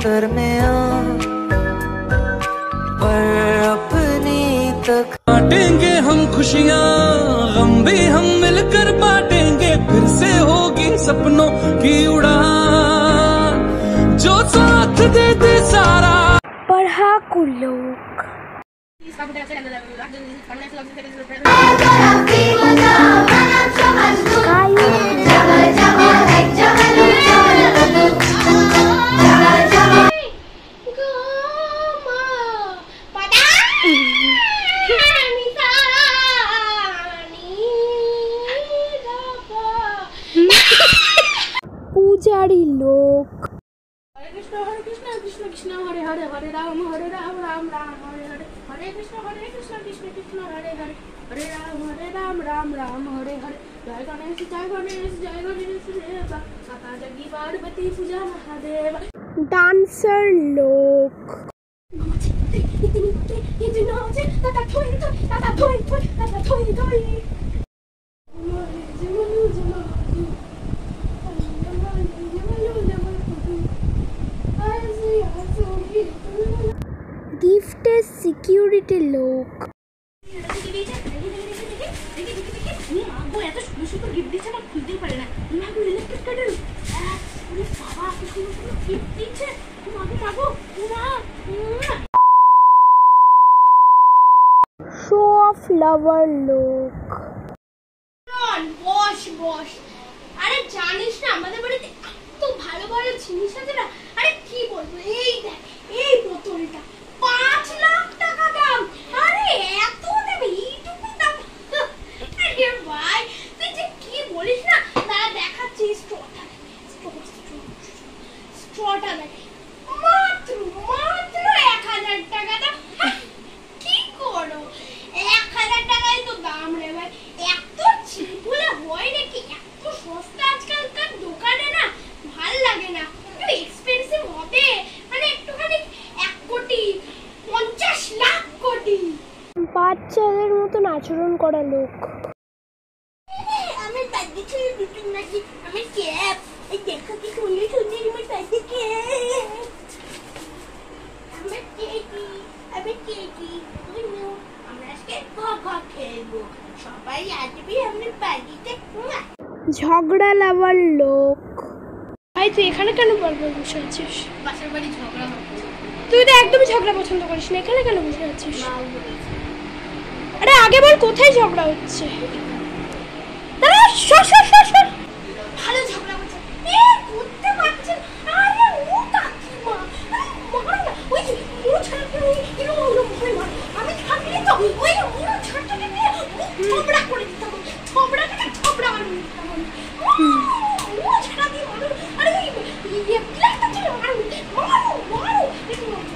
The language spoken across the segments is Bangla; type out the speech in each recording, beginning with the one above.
दरमिया पर अपनी तक बांटेंगे हम खुशियाँ गम भी हम मिलकर बांटेंगे फिर से होगी सपनों की उड़ान जो साथ दे दे सारा पढ़ाकू लोग पूजारी लोग हरे कृष्ण कृष्ण कृष्ण हरे हरे हरे राम राम राम हरे हरे हरे कृष्ण कृष्ण कृष्ण हरे हरे हरे राम राम राम हरे हरे जय गणेश जय गणेश जय गणेश देवा माता जगी पार्वती पूजा महादेव डांसर लोग गिफ्टेड सिक्योरिटी लोग शो ऑफ लवर लोग বস বস আরে জানিস না আমাদের বাড়িতে এত ভালো ভালো জিনিস আছে না আরে কি বলবো এই দেখ এই বোতলটা 5 লাখ টাকা দাম আরে এত দাম এইটুকু দাম আরে ভাই তুই যে কি বলিস না তারা দেখাচ্ছি স্ট্রটা দেখ মাত্র 1000 টাকা দাম কি করো 1000 টাকাই তো দাম রে ভাই এত চিপলে হয় নাকি এত সস্তা আজকালকার দোকানে না ভাল লাগে না একটু এক্সপেন্সিভ হবে মানে একটুখানি 1 কোটি 50 লাখ কোটি বাচ্চাদের মতন আচরণ করা লোক আমি বাড়ি ছেড়ে দিচ্ছি নাকি আমি ক্যাপ এই দেখো কি সুন্দর সুন্দর আমার বাড়ি ক্যাপ আমি কেকি আমরা আজকে গগা খেলবো সবাই আসবি আমাদের বাড়িতে ঝগড়া লাভার লোক ভাই তুই এখানে কেন বারবার বসে আছিস বাসার বাড়ি ঝগড়া হচ্ছে তুই তো একদমই ঝগড়া পছন্দ করিস না এখানে কেন বসে আছিস আরে আগে বল কোথায় ঝগড়া হচ্ছে দাঁড়া সর সর সর সর ভালো ঝগড়া হচ্ছে করতে পারছেন আরে ও কাকিমা মার না ওই যে পুরো ছাড়তে এরকম ওরকম ভয় মার আমি থাকলে তো ওই পুরো ছাড়টাকে নিয়ে ঝগড়া করে দিতাম ঝগড়া আর দিতাম ও ছাড়া দিয়ে মারো আরে এই প্লেটটা ছিল মারো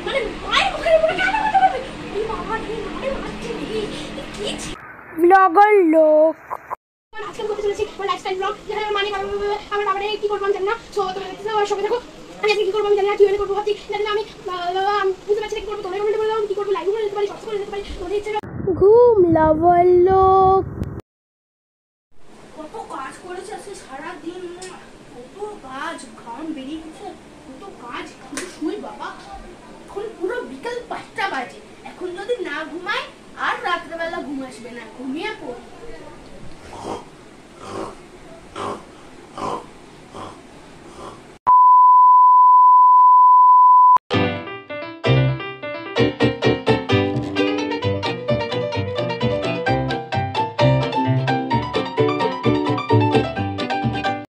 মানে মায়ের মুখের উপরে কেন কথা বলবে এই বাবা এই মারছে কি ব্লগার লোক আজকে বলতে চলেছি আমার লাইফস্টাইল ব্লগ যেখানে মানে আমার বাবারে কি করবো আমি জানি না সো তোমরা দেখতে আমার সঙ্গে থাকো আমি আজকে কি করবো আমি জানি না কিভাবে করবো ভাবছি জানি না আমি বুঝতে পারছি না কি করবো তোমরা কমেন্টে বলে দাও আমি কি করবো লাইভ করে দিতে পারি সবসময় দিতে পারি তোমাদের ইচ্ছে ঘুম লাভার লোক কত কাজ করেছে আজকে সারাদিন কত কাজ ঘাম বেরিয়ে গেছে কত কাজ শুধু শুই বাবা এখন পুরো বিকাল 5টা বাজে এখন যদি না ঘুমাই আর রাত্রেবেলা ঘুম আসবে না ঘুমিয়ে পড়ি